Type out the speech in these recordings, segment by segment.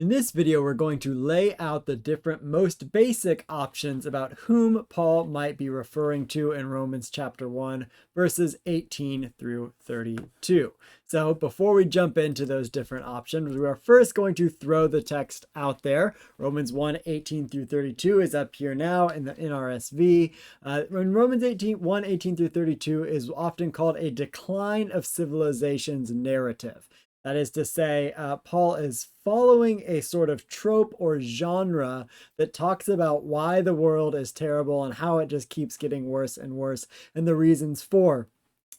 In this video, we're going to lay out the different most basic options about whom Paul might be referring to in Romans chapter 1, verses 18 through 32. So before we jump into those different options, we are first going to throw the text out there. Romans 1, 18 through 32 is up here now in the NRSV. In Romans 1, 18 through 32 is often called a decline of civilization's narrative. That is to say, Paul is following a sort of trope or genre that talks about why the world is terrible and how it just keeps getting worse and worse, and the reasons for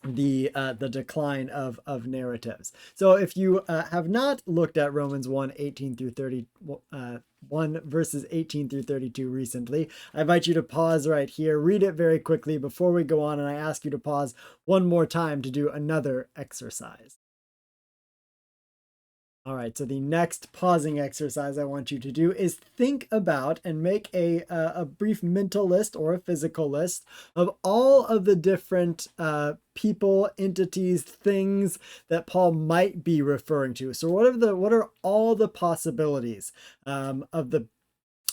the decline of narratives. So if you have not looked at Romans 1, 18 through 30, 1 verses 18 through 32 recently, I invite you to pause right here, read it very quickly before we go on, and I ask you to pause one more time to do another exercise. All right, so the next pausing exercise I want you to do is think about and make a brief mental list or a physical list of all of the different people, entities, things that Paul might be referring to. So what are all the possibilities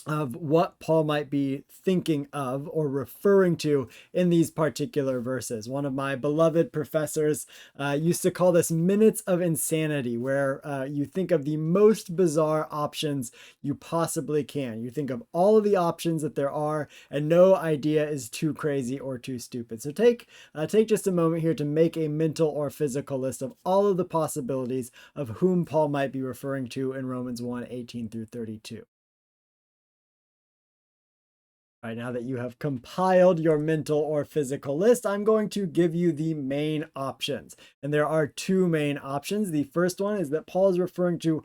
of what Paul might be thinking of or referring to in these particular verses? One of my beloved professors used to call this minutes of insanity, where you think of the most bizarre options you possibly can. You think of all of the options that there are, and no idea is too crazy or too stupid. So take just a moment here to make a mental or physical list of all of the possibilities of whom Paul might be referring to in Romans 1, 18 through 32. All right, now that you have compiled your mental or physical list, I'm going to give you the main options. And there are two main options. The first one is that Paul is referring to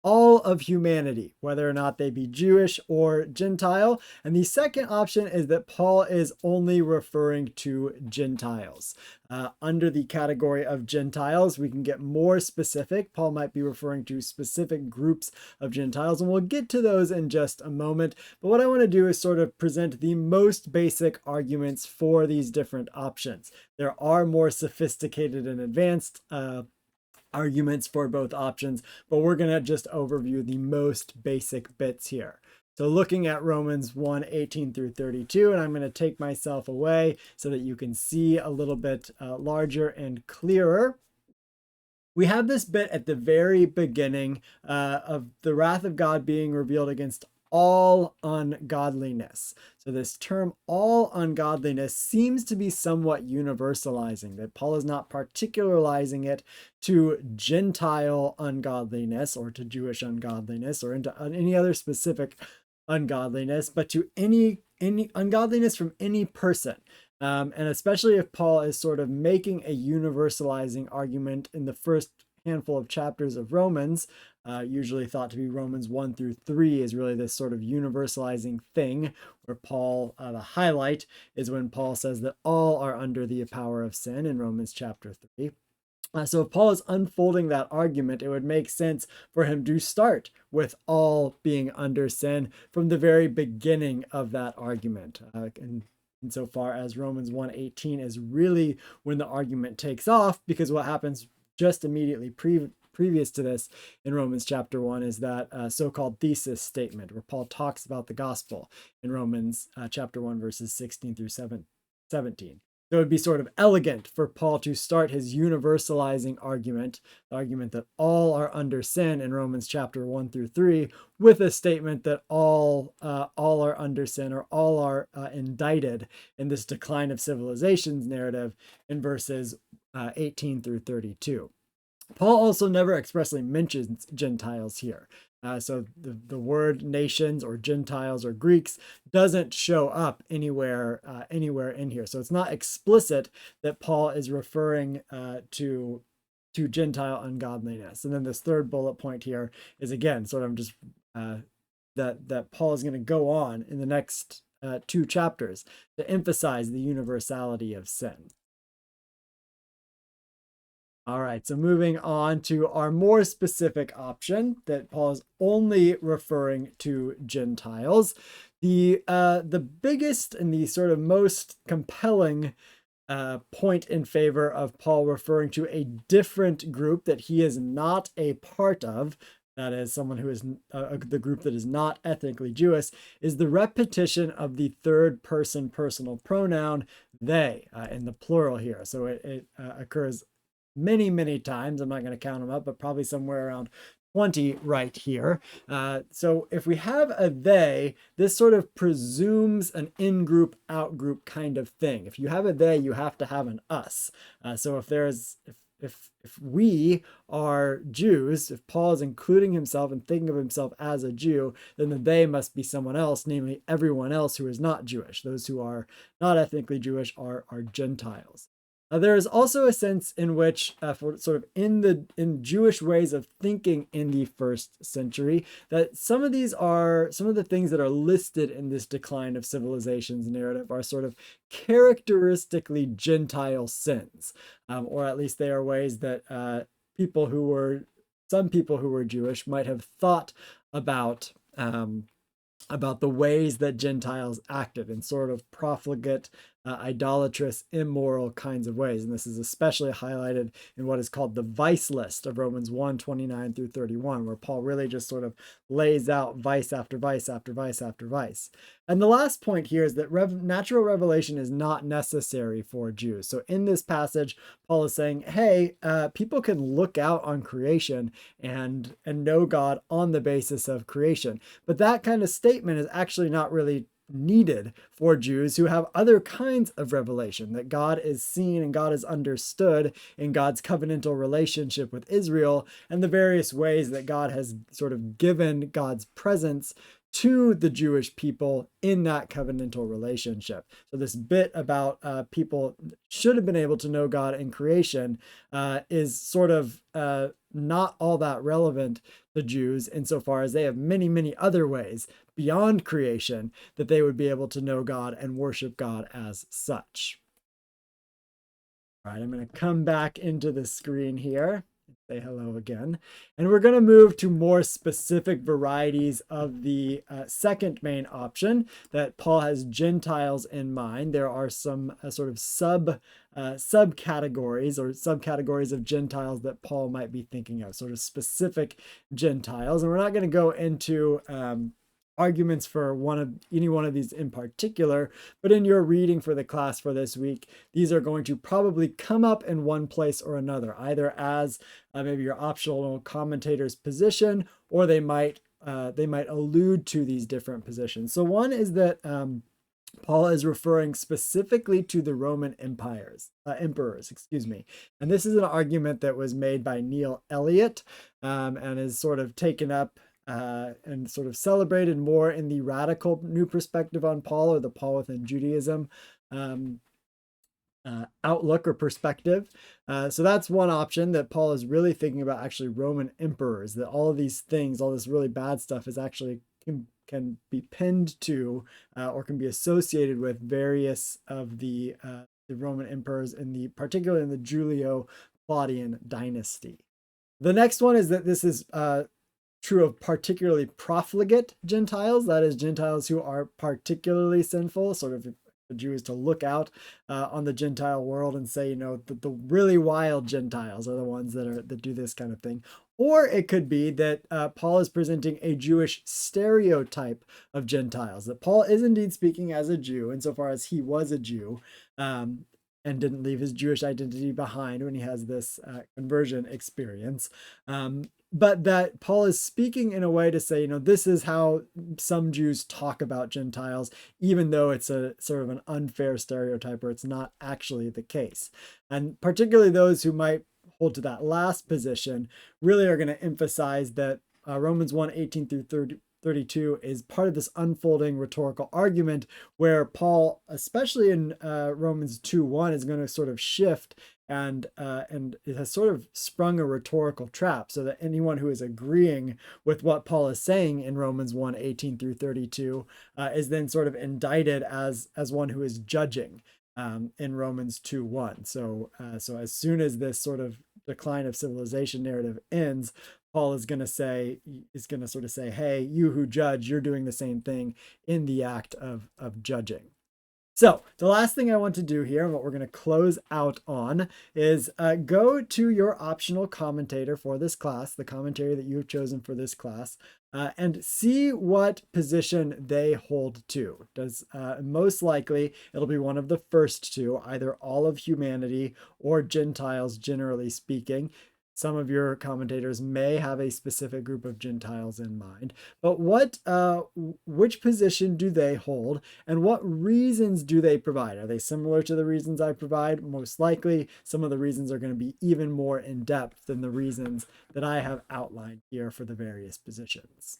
all of humanity, whether or not they be Jewish or Gentile. And the second option is that Paul is only referring to Gentiles. Under the category of Gentiles, we can get more specific. Paul might be referring to specific groups of Gentiles, and we'll get to those in just a moment. But what I want to do is sort of present the most basic arguments for these different options. There are more sophisticated and advanced arguments for both options, but we're going to just overview the most basic bits here. So looking at Romans 1, 18 through 32, and I'm going to take myself away so that you can see a little bit larger and clearer. We have this bit at the very beginning of the wrath of God being revealed against all ungodliness. So this term all ungodliness seems to be somewhat universalizing, that Paul is not particularizing it to Gentile ungodliness or to Jewish ungodliness or into any other specific ungodliness, but to any ungodliness from any person. And especially if Paul is sort of making a universalizing argument in the first handful of chapters of Romans, usually thought to be Romans 1 through 3 is really this sort of universalizing thing, where Paul, the highlight is when Paul says that all are under the power of sin in Romans chapter 3. So if Paul is unfolding that argument, it would make sense for him to start with all being under sin from the very beginning of that argument. And insofar as Romans 1:18 is really when the argument takes off, because what happens just immediately previous to this in Romans chapter 1 is that so-called thesis statement, where Paul talks about the gospel in Romans chapter 1, verses 16 through 17. So it would be sort of elegant for Paul to start his universalizing argument, the argument that all are under sin in Romans chapter 1 through 3, with a statement that all are under sin, or all are indicted in this decline of civilizations narrative in verses 18 through 32. Paul also never expressly mentions Gentiles here. So the word nations or Gentiles or Greeks doesn't show up anywhere in here. So it's not explicit that Paul is referring to Gentile ungodliness. And then this third bullet point here is again sort of just that Paul is going to go on in the next two chapters to emphasize the universality of sin. All right, so moving on to our more specific option that Paul is only referring to Gentiles. The biggest and the sort of most compelling point in favor of Paul referring to a different group that he is not a part of that is someone who is the group that is not ethnically Jewish, is the repetition of the third person personal pronoun they in the plural here. So it occurs many, many times. I'm not going to count them up, but probably somewhere around 20 right here. So if we have a they, this sort of presumes an in-group, out-group kind of thing. If you have a they, you have to have an us. So if we are Jews, if Paul is including himself and thinking of himself as a Jew, then the they must be someone else, namely everyone else who is not Jewish. Those who are not ethnically Jewish are Gentiles. There is also a sense in which, for sort of in Jewish ways of thinking in the first century, that some of the things that are listed in this decline of civilizations narrative are sort of characteristically Gentile sins, or at least they are ways that some people who were Jewish might have thought about. About the ways that Gentiles acted in sort of profligate, idolatrous, immoral kinds of ways. And this is especially highlighted in what is called the vice list of Romans 1:29 through 31, where Paul really just sort of lays out vice after vice after vice after vice. And the last point here is that natural revelation is not necessary for Jews. So in this passage, Paul is saying, hey, people can look out on creation and know God on the basis of creation. But that kind of statement is actually not really needed for Jews who have other kinds of revelation, that God is seen and God is understood in God's covenantal relationship with Israel and the various ways that God has sort of given God's presence to the Jewish people in that covenantal relationship. So this bit about people should have been able to know God in creation is sort of not all that relevant to Jews insofar as they have many, many other ways beyond creation that they would be able to know God and worship God as such. All right, I'm going to come back into the screen here. Say hello again. And we're going to move to more specific varieties of the second main option that Paul has Gentiles in mind. There are some sort of subcategories or subcategories of Gentiles that Paul might be thinking of, sort of specific Gentiles. And we're not going to go into arguments for any one of these in particular, but in your reading for the class for this week, these are going to probably come up in one place or another, either as maybe your optional commentator's position, or they might allude to these different positions. So one is that Paul is referring specifically to the Roman emperors, excuse me. And this is an argument that was made by Neil Elliott and is sort of taken up and sort of celebrated more in the radical new perspective on Paul, or the Paul within Judaism outlook or perspective. So that's one option, that Paul is really thinking about actually Roman emperors, that all of these things, all this really bad stuff is actually can be pinned to or can be associated with various of the Roman emperors, particularly in the Julio-Claudian dynasty. The next one is that this is true of particularly profligate Gentiles, that is, Gentiles who are particularly sinful, sort of the Jews to look out on the Gentile world and say, the really wild Gentiles are the ones that do this kind of thing. Or it could be that Paul is presenting a Jewish stereotype of Gentiles, that Paul is indeed speaking as a Jew, insofar as he was a Jew, and didn't leave his Jewish identity behind when he has this conversion experience. But that Paul is speaking in a way to say, this is how some Jews talk about Gentiles, even though it's a sort of an unfair stereotype, or it's not actually the case. And particularly those who might hold to that last position really are going to emphasize that Romans 1:18 through 32 is part of this unfolding rhetorical argument where Paul, especially in Romans 2:1, is going to sort of shift and it has sort of sprung a rhetorical trap, so that anyone who is agreeing with what Paul is saying in Romans 1:18 through 32 is then sort of indicted as one who is judging in Romans 2:1. So as soon as this sort of decline of civilization narrative ends, Paul is going to sort of say, hey, you who judge, you're doing the same thing in the act of judging. So the last thing I want to do here, and what we're going to close out on, is go to your optional commentator for this class, the commentary that you have chosen for this class, and see what position they hold to. Does most likely it'll be one of the first two, either all of humanity or Gentiles, generally speaking. Some of your commentators may have a specific group of Gentiles in mind, but which position do they hold, and what reasons do they provide? Are they similar to the reasons I provide? Most likely, some of the reasons are going to be even more in depth than the reasons that I have outlined here for the various positions.